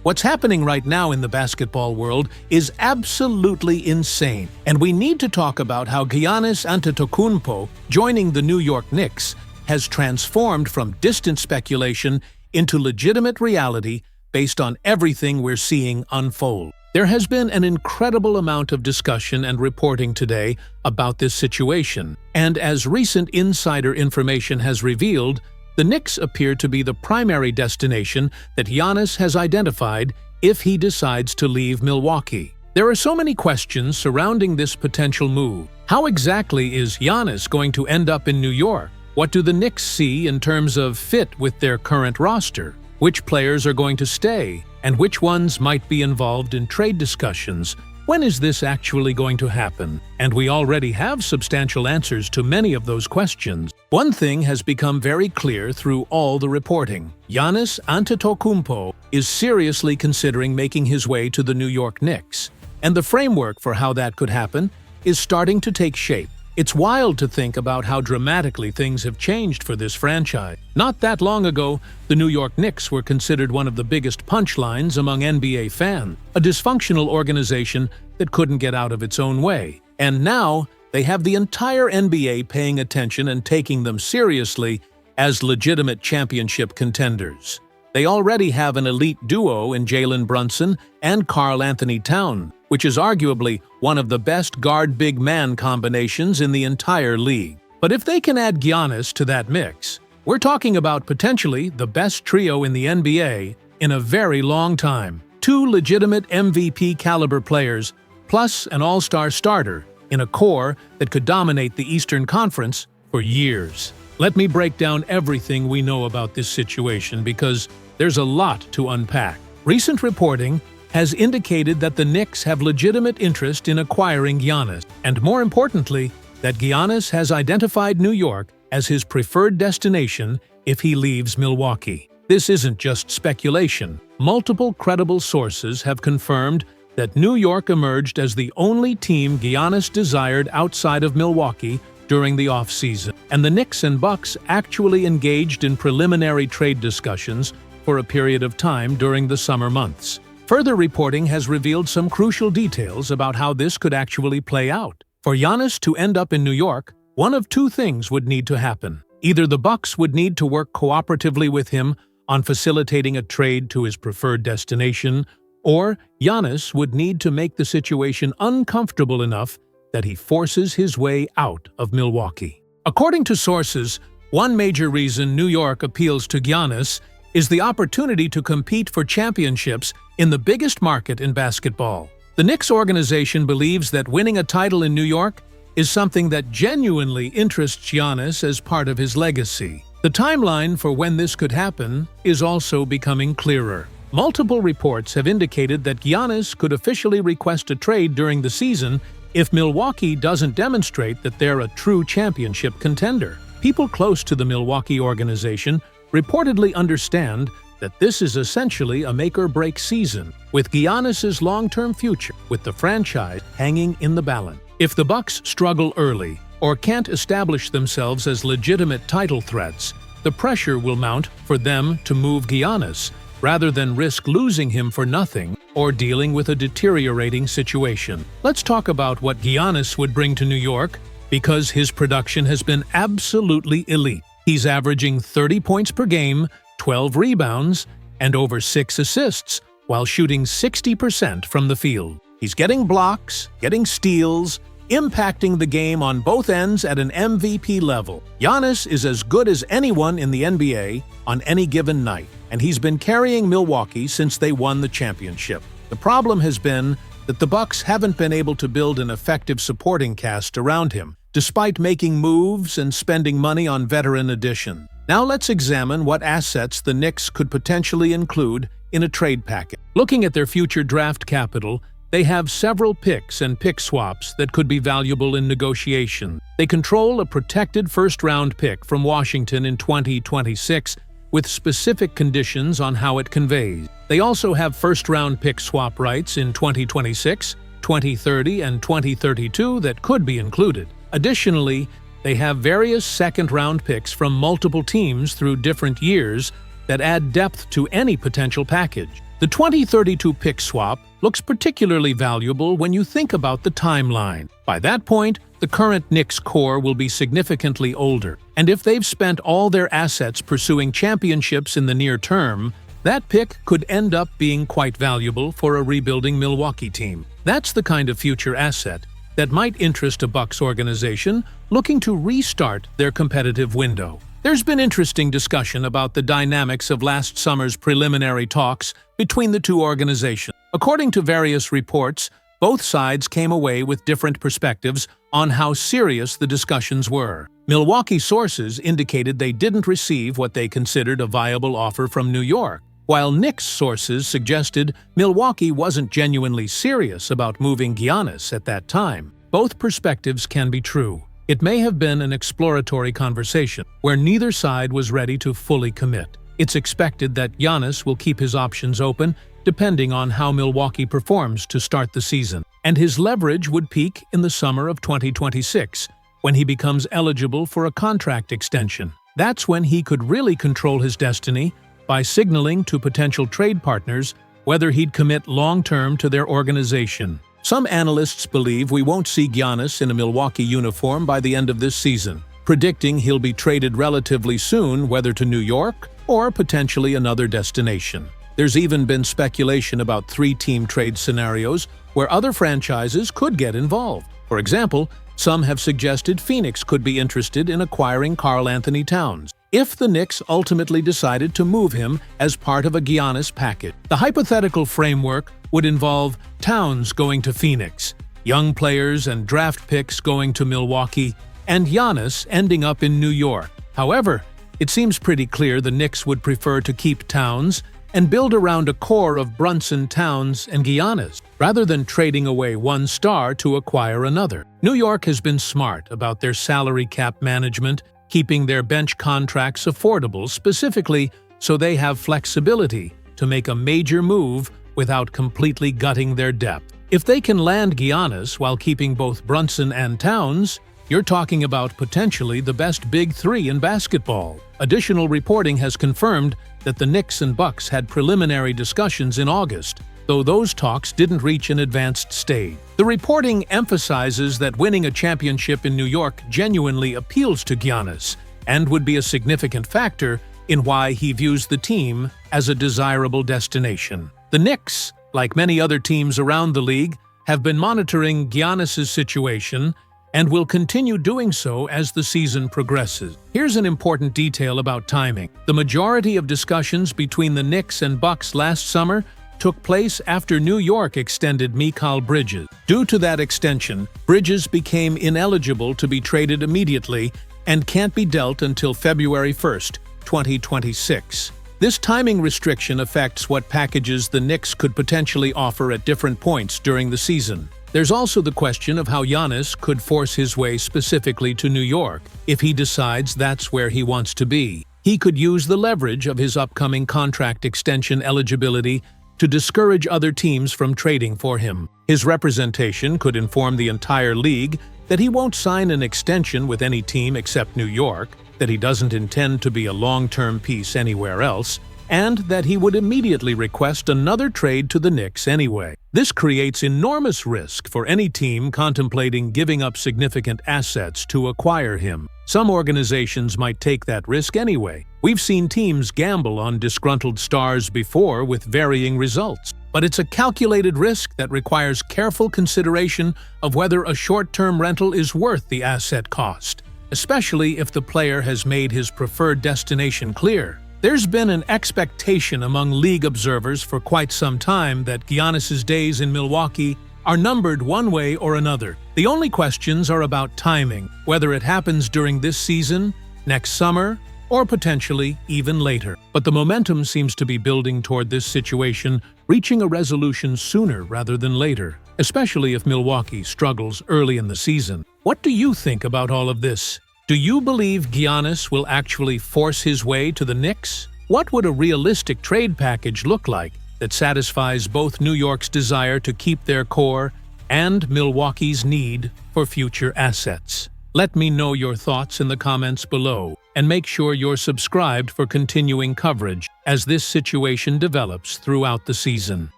What's happening right now in the basketball world is absolutely insane, and we need to talk about how Giannis Antetokounmpo joining the New York Knicks has transformed from distant speculation into legitimate reality based on everything we're seeing unfold. There has been an incredible amount of discussion and reporting today about this situation, and as recent insider information has revealed, the Knicks appear to be the primary destination that Giannis has identified if he decides to leave Milwaukee. There are so many questions surrounding this potential move. How exactly is Giannis going to end up in New York? What do the Knicks see in terms of fit with their current roster? Which players are going to stay, and which ones might be involved in trade discussions? When is this actually going to happen? And we already have substantial answers to many of those questions. One thing has become very clear through all the reporting. Giannis Antetokounmpo is seriously considering making his way to the New York Knicks, and the framework for how that could happen is starting to take shape. It's wild to think about how dramatically things have changed for this franchise. Not that long ago, the New York Knicks were considered one of the biggest punchlines among NBA fans, a dysfunctional organization that couldn't get out of its own way. And now, they have the entire NBA paying attention and taking them seriously as legitimate championship contenders. They already have an elite duo in Jalen Brunson and Karl Anthony Towns, which is arguably one of the best guard-big man combinations in the entire league. But if they can add Giannis to that mix, we're talking about potentially the best trio in the NBA in a very long time. Two legitimate MVP-caliber players, plus an all-star starter, in a core that could dominate the Eastern Conference for years. Let me break down everything we know about this situation because there's a lot to unpack. Recent reporting has indicated that the Knicks have legitimate interest in acquiring Giannis, and more importantly, that Giannis has identified New York as his preferred destination if he leaves Milwaukee. This isn't just speculation. Multiple credible sources have confirmed that New York emerged as the only team Giannis desired outside of Milwaukee during the offseason, and the Knicks and Bucks actually engaged in preliminary trade discussions for a period of time during the summer months. Further reporting has revealed some crucial details about how this could actually play out. For Giannis to end up in New York, one of two things would need to happen. Either the Bucks would need to work cooperatively with him on facilitating a trade to his preferred destination, or Giannis would need to make the situation uncomfortable enough that he forces his way out of Milwaukee. According to sources, one major reason New York appeals to Giannis is the opportunity to compete for championships in the biggest market in basketball. The Knicks organization believes that winning a title in New York is something that genuinely interests Giannis as part of his legacy. The timeline for when this could happen is also becoming clearer. Multiple reports have indicated that Giannis could officially request a trade during the season if Milwaukee doesn't demonstrate that they're a true championship contender. People close to the Milwaukee organization reportedly understand that this is essentially a make-or-break season, with Giannis's long-term future with the franchise hanging in the balance. If the Bucks struggle early or can't establish themselves as legitimate title threats, the pressure will mount for them to move Giannis rather than risk losing him for nothing or dealing with a deteriorating situation. Let's talk about what Giannis would bring to New York, because his production has been absolutely elite. He's averaging 30 points per game, 12 rebounds, and over 6 assists, while shooting 60% from the field. He's getting blocks, getting steals, impacting the game on both ends at an MVP level. Giannis is as good as anyone in the NBA on any given night, and he's been carrying Milwaukee since they won the championship. The problem has been that the Bucks haven't been able to build an effective supporting cast around him, despite making moves and spending money on veteran additions. Now let's examine what assets the Knicks could potentially include in a trade package. Looking at their future draft capital, they have several picks and pick swaps that could be valuable in negotiation. They control a protected first-round pick from Washington in 2026 with specific conditions on how it conveys. They also have first-round pick swap rights in 2026, 2030, and 2032 that could be included. Additionally, they have various second-round picks from multiple teams through different years that add depth to any potential package. The 2032 pick swap looks particularly valuable when you think about the timeline. By that point, the current Knicks core will be significantly older, and if they've spent all their assets pursuing championships in the near term, that pick could end up being quite valuable for a rebuilding Milwaukee team. That's the kind of future asset that might interest a Bucks organization looking to restart their competitive window. There's been interesting discussion about the dynamics of last summer's preliminary talks between the two organizations. According to various reports, both sides came away with different perspectives on how serious the discussions were. Milwaukee sources indicated they didn't receive what they considered a viable offer from New York, while Knicks sources suggested Milwaukee wasn't genuinely serious about moving Giannis at that time. Both perspectives can be true. It may have been an exploratory conversation where neither side was ready to fully commit. It's expected that Giannis will keep his options open depending on how Milwaukee performs to start the season, and his leverage would peak in the summer of 2026 when he becomes eligible for a contract extension. That's when he could really control his destiny by signaling to potential trade partners whether he'd commit long-term to their organization. Some analysts believe we won't see Giannis in a Milwaukee uniform by the end of this season, predicting he'll be traded relatively soon, whether to New York or potentially another destination. There's even been speculation about 3-team trade scenarios where other franchises could get involved. For example, some have suggested Phoenix could be interested in acquiring Karl-Anthony Towns if the Knicks ultimately decided to move him as part of a Giannis package. The hypothetical framework would involve Towns going to Phoenix, young players and draft picks going to Milwaukee, and Giannis ending up in New York. However, it seems pretty clear the Knicks would prefer to keep Towns and build around a core of Brunson, Towns, and Giannis, rather than trading away one star to acquire another. New York has been smart about their salary cap management, keeping their bench contracts affordable specifically so they have flexibility to make a major move without completely gutting their depth. If they can land Giannis while keeping both Brunson and Towns, you're talking about potentially the best big three in basketball. Additional reporting has confirmed that the Knicks and Bucks had preliminary discussions in August, though those talks didn't reach an advanced stage. The reporting emphasizes that winning a championship in New York genuinely appeals to Giannis and would be a significant factor in why he views the team as a desirable destination. The Knicks, like many other teams around the league, have been monitoring Giannis's situation and will continue doing so as the season progresses. Here's an important detail about timing. The majority of discussions between the Knicks and Bucks last summer took place after New York extended Mikal Bridges. Due to that extension, Bridges became ineligible to be traded immediately and can't be dealt until February 1st, 2026. This timing restriction affects what packages the Knicks could potentially offer at different points during the season. There's also the question of how Giannis could force his way specifically to New York if he decides that's where he wants to be. He could use the leverage of his upcoming contract extension eligibility to discourage other teams from trading for him. His representation could inform the entire league that he won't sign an extension with any team except New York, that he doesn't intend to be a long-term piece anywhere else, and that he would immediately request another trade to the Knicks anyway. This creates enormous risk for any team contemplating giving up significant assets to acquire him. Some organizations might take that risk anyway. We've seen teams gamble on disgruntled stars before with varying results. But it's a calculated risk that requires careful consideration of whether a short-term rental is worth the asset cost, especially if the player has made his preferred destination clear. There's been an expectation among league observers for quite some time that Giannis's days in Milwaukee are numbered one way or another. The only questions are about timing, whether it happens during this season, next summer, or potentially even later. But the momentum seems to be building toward this situation reaching a resolution sooner rather than later, especially if Milwaukee struggles early in the season. What do you think about all of this? Do you believe Giannis will actually force his way to the Knicks? What would a realistic trade package look like that satisfies both New York's desire to keep their core and Milwaukee's need for future assets? Let me know your thoughts in the comments below. and make sure you're subscribed for continuing coverage as this situation develops throughout the season.